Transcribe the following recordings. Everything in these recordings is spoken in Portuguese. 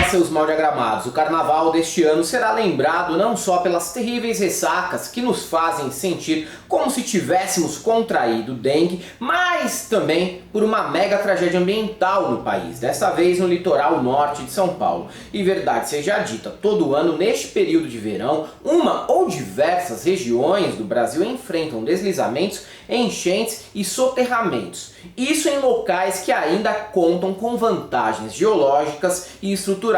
seus mal-diagramados, o carnaval deste ano será lembrado não só pelas terríveis ressacas que nos fazem sentir como se tivéssemos contraído dengue, mas também por uma mega tragédia ambiental no país, desta vez no litoral norte de São Paulo. E verdade seja dita, todo ano neste período de verão, uma ou diversas regiões do Brasil enfrentam deslizamentos, enchentes e soterramentos. Isso em locais que ainda contam com vantagens geológicas e estruturais.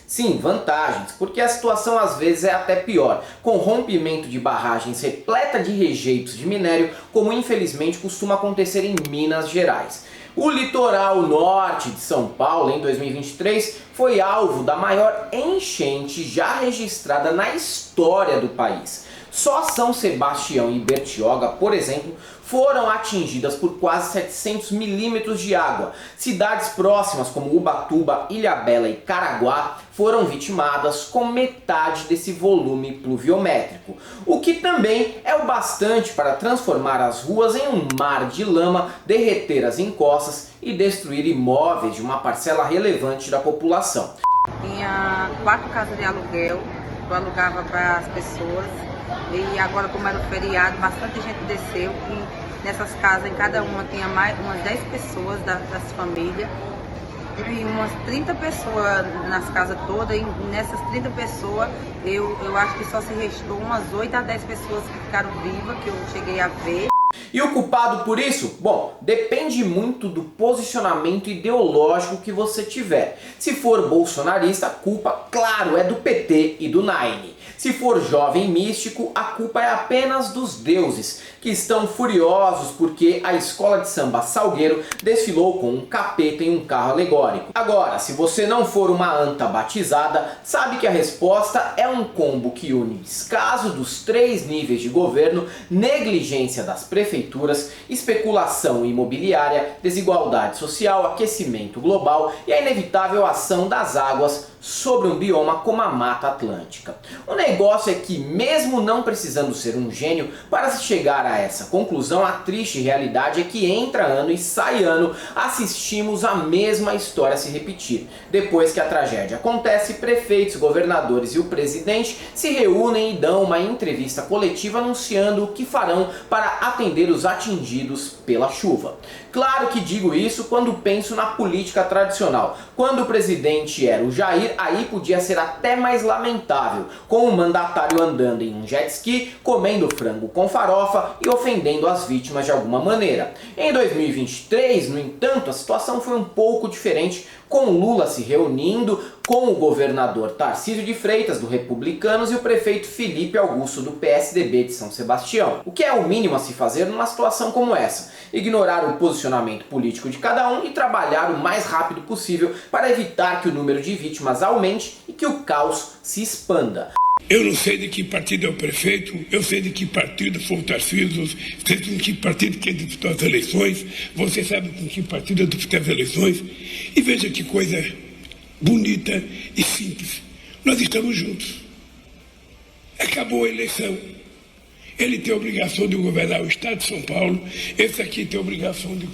Sim, vantagens, porque a situação às vezes é até pior, com rompimento de barragens repleta de rejeitos de minério, como infelizmente costuma acontecer em Minas Gerais. O litoral norte de São Paulo, em 2023, foi alvo da maior enchente já registrada na história do país. Só São Sebastião e Bertioga, por exemplo, foram atingidas por quase 700 milímetros de água. Cidades próximas como Ubatuba, Ilhabela e Caraguá foram vitimadas com metade desse volume pluviométrico, o que também é o bastante para transformar as ruas em um mar de lama, derreter as encostas e destruir imóveis de uma parcela relevante da população. Tinha 4 casas de aluguel, eu alugava para as pessoas. E agora, como era o feriado, bastante gente desceu e nessas casas, em cada uma tinha mais umas 10 pessoas das famílias e umas 30 pessoas nas casas todas, e nessas 30 pessoas eu acho que só se restou umas 8 a 10 pessoas que ficaram vivas, que eu cheguei a ver. E o culpado por isso? Bom, depende muito do posicionamento ideológico que você tiver. Se for bolsonarista, a culpa, claro, é do PT e do Nine. Se for jovem místico, a culpa é apenas dos deuses, que estão furiosos porque a escola de samba Salgueiro desfilou com um capeta em um carro alegórico. Agora, se você não for uma anta batizada, sabe que a resposta é um combo que une descaso dos 3 níveis de governo, negligência das prefeituras, especulação imobiliária, desigualdade social, aquecimento global e a inevitável ação das águas sobre um bioma como a Mata Atlântica. O negócio é que, mesmo não precisando ser um gênio para se chegar a essa conclusão, a triste realidade é que entra ano e sai ano assistimos a mesma história se repetir. Depois que a tragédia acontece, prefeitos, governadores e o presidente se reúnem e dão uma entrevista coletiva anunciando o que farão para atender os atingidos pela chuva. Claro que digo isso quando penso na política tradicional. Quando o presidente era o Jair, aí podia ser até mais lamentável, com o mandatário andando em um jet ski, comendo frango com farofa e ofendendo as vítimas de alguma maneira. Em 2023, no entanto, a situação foi um pouco diferente, com Lula se reunindo com o governador Tarcísio de Freitas, do Republicanos, e o prefeito Felipe Augusto, do PSDB de São Sebastião. O que é o mínimo a se fazer numa situação como essa? Ignorar o posicionamento político de cada um e trabalhar o mais rápido possível para evitar que o número de vítimas aumente e que o caos se expanda. Eu não sei de que partido é o prefeito, eu sei de que partido foi o Tarcísio, sei com que partido que disputou as eleições, você sabe com que partido eu disputei as eleições, e veja que coisa bonita e simples. Nós estamos juntos. Acabou a eleição. Ele tem a obrigação de governar o estado de São Paulo, esse aqui tem a obrigação de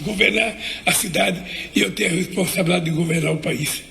governar a cidade, e eu tenho a responsabilidade de governar o país.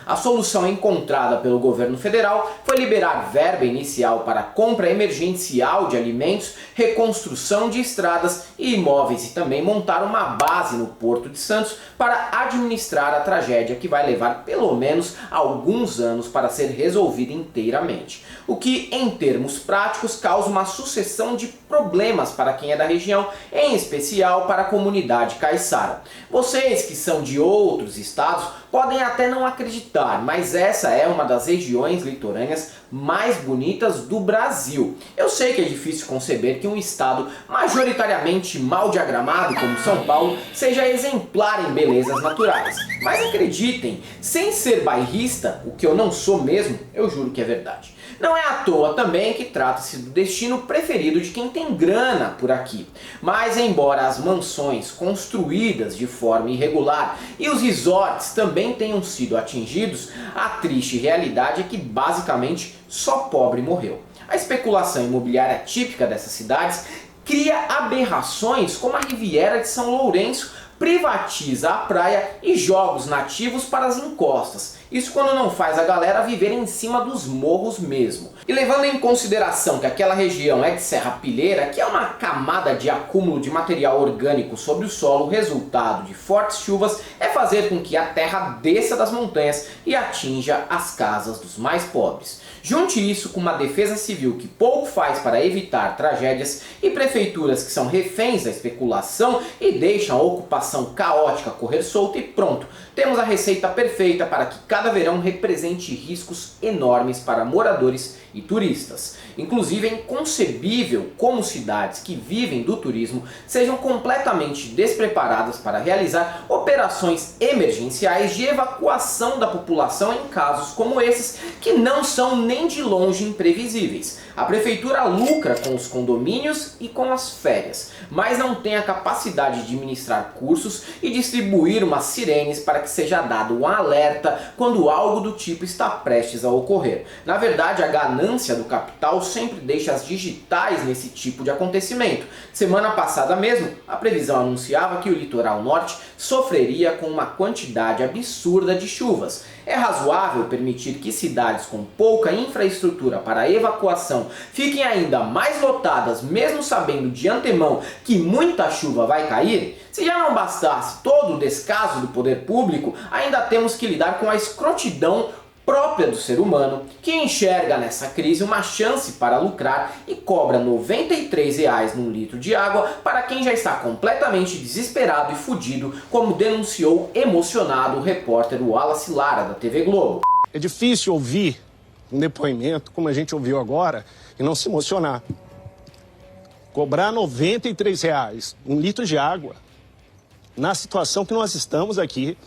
A solução encontrada pelo governo federal foi liberar verba inicial para compra emergencial de alimentos, reconstrução de estradas e imóveis e também montar uma base no Porto de Santos para administrar a tragédia que vai levar pelo menos alguns anos para ser resolvida inteiramente. O que, em termos práticos, causa uma sucessão de problemas para quem é da região, em especial para a comunidade caiçara. Vocês que são de outros estados podem até não acreditar, mas essa é uma das regiões litorâneas mais bonitas do Brasil. Eu sei que é difícil conceber que um estado majoritariamente mal diagramado como São Paulo seja exemplar em belezas naturais. Mas acreditem, sem ser bairrista, o que eu não sou mesmo, eu juro que é verdade. Não é à toa também que trata-se do destino preferido de quem tem grana por aqui. Mas embora as mansões construídas de forma irregular e os resorts também tenham sido atingidos, a triste realidade é que basicamente só pobre morreu. A especulação imobiliária típica dessas cidades cria aberrações como a Riviera de São Lourenço, privatiza a praia e joga os nativos para as encostas. Isso quando não faz a galera viver em cima dos morros mesmo. E levando em consideração que aquela região é de serrapilheira, que é uma camada de acúmulo de material orgânico sobre o solo, o resultado de fortes chuvas é fazer com que a terra desça das montanhas e atinja as casas dos mais pobres. Junte isso com uma defesa civil que pouco faz para evitar tragédias e prefeituras que são reféns da especulação e deixam a ocupação caótica correr solta e pronto, temos a receita perfeita para que cada verão represente riscos enormes para moradores e turistas. Inclusive é inconcebível como cidades que vivem do turismo sejam completamente despreparadas para realizar operações emergenciais de evacuação da população em casos como esses que não são nem de longe imprevisíveis. A prefeitura lucra com os condomínios e com as férias, mas não tem a capacidade de ministrar cursos e distribuir umas sirenes para que seja dado um alerta quando algo do tipo está prestes a ocorrer. Na verdade, a ganância do capital sempre deixa as digitais nesse tipo de acontecimento. Semana passada mesmo, a previsão anunciava que o litoral norte sofreria com uma quantidade absurda de chuvas. É razoável permitir que cidades com pouca infraestrutura para evacuação fiquem ainda mais lotadas, mesmo sabendo de antemão que muita chuva vai cair? Se já não bastasse todo o descaso do poder público, ainda temos que lidar com a escrotidão própria do ser humano, que enxerga nessa crise uma chance para lucrar e cobra R$ 93 num litro de água para quem já está completamente desesperado e fudido, como denunciou emocionado o repórter Wallace Lara da TV Globo. É difícil ouvir um depoimento como a gente ouviu agora e não se emocionar. Cobrar R$ 93 um litro de água na situação que nós estamos aqui.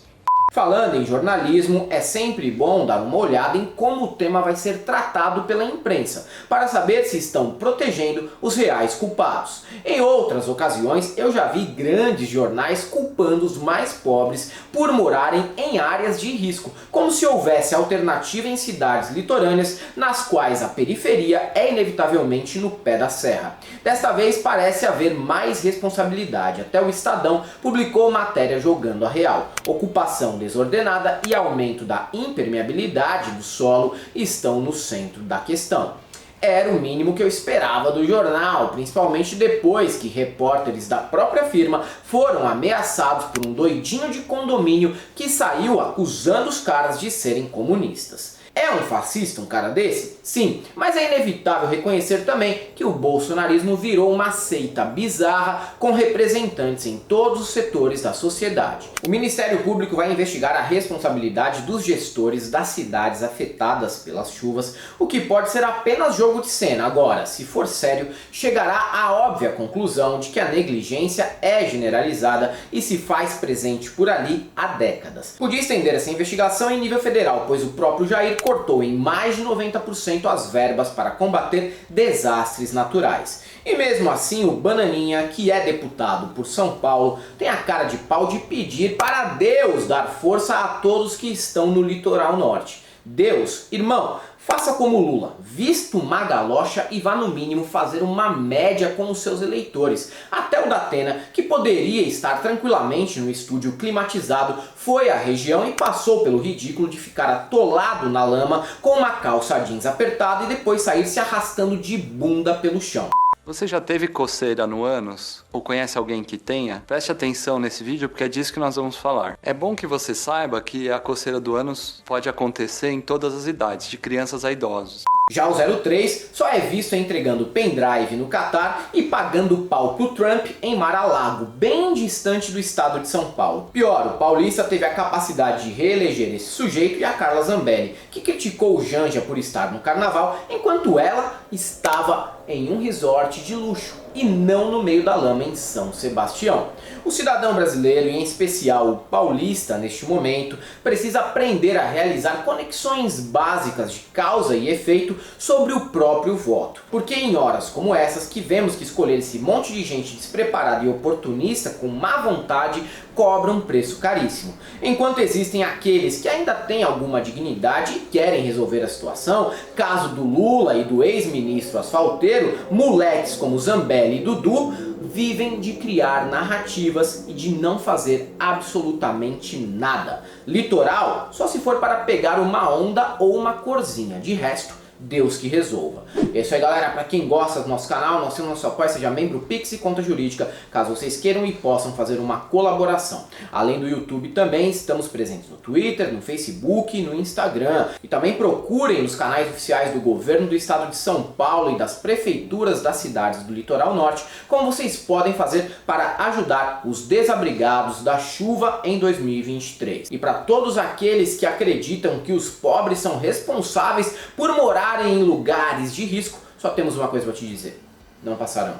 Falando em jornalismo, é sempre bom dar uma olhada em como o tema vai ser tratado pela imprensa, para saber se estão protegendo os reais culpados. Em outras ocasiões, eu já vi grandes jornais culpando os mais pobres por morarem em áreas de risco, como se houvesse alternativa em cidades litorâneas nas quais a periferia é inevitavelmente no pé da serra. Desta vez parece haver mais responsabilidade, até o Estadão publicou matéria jogando a real. Ocupação desordenada e aumento da impermeabilidade do solo estão no centro da questão. Era o mínimo que eu esperava do jornal, principalmente depois que repórteres da própria firma foram ameaçados por um doidinho de condomínio que saiu acusando os caras de serem comunistas. É um fascista um cara desse? Sim, mas é inevitável reconhecer também que o bolsonarismo virou uma seita bizarra com representantes em todos os setores da sociedade. O Ministério Público vai investigar a responsabilidade dos gestores das cidades afetadas pelas chuvas, o que pode ser apenas jogo de cena. Agora, se for sério, chegará à óbvia conclusão de que a negligência é generalizada e se faz presente por ali há décadas. Podia estender essa investigação em nível federal, pois o próprio Jair cortou em mais de 90% as verbas para combater desastres naturais. E mesmo assim o Bananinha, que é deputado por São Paulo, tem a cara de pau de pedir para Deus dar força a todos que estão no litoral norte. Deus, irmão, faça como Lula, vista uma galocha e vá no mínimo fazer uma média com os seus eleitores. Até o Datena, que poderia estar tranquilamente no estúdio climatizado, foi à região e passou pelo ridículo de ficar atolado na lama com uma calça jeans apertada e depois sair se arrastando de bunda pelo chão. Você já teve coceira no ânus? Ou conhece alguém que tenha? Preste atenção nesse vídeo porque é disso que nós vamos falar. É bom que você saiba que a coceira do ânus pode acontecer em todas as idades, de crianças a idosos. Já o 03 só é visto entregando pendrive no Catar e pagando pau pro Trump em Mar-a-Lago, bem distante do estado de São Paulo. Pior, o paulista teve a capacidade de reeleger esse sujeito e a Carla Zambelli, que criticou o Janja por estar no carnaval, enquanto ela estava em um resort de luxo e não no meio da lama em São Sebastião. O cidadão brasileiro, e em especial o paulista neste momento, precisa aprender a realizar conexões básicas de causa e efeito sobre o próprio voto. Porque em horas como essas que vemos que escolher esse monte de gente despreparada e oportunista com má vontade cobra um preço caríssimo. Enquanto existem aqueles que ainda têm alguma dignidade e querem resolver a situação, caso do Lula e do ex-ministro asfalteiro, moleques como Zambelli e Dudu, vivem de criar narrativas e de não fazer absolutamente nada. Litoral só se for para pegar uma onda ou uma corzinha, de resto, Deus que resolva. É isso aí, galera. Para quem gosta do nosso canal, nosso apoio, seja membro Pix e Conta Jurídica, caso vocês queiram e possam fazer uma colaboração. Além do YouTube também, estamos presentes no Twitter, no Facebook e no Instagram. E também procurem os canais oficiais do governo do estado de São Paulo e das prefeituras das cidades do Litoral Norte, como vocês podem fazer para ajudar os desabrigados da chuva em 2023. E para todos aqueles que acreditam que os pobres são responsáveis por morar em lugares de risco, só temos uma coisa para te dizer: não passarão.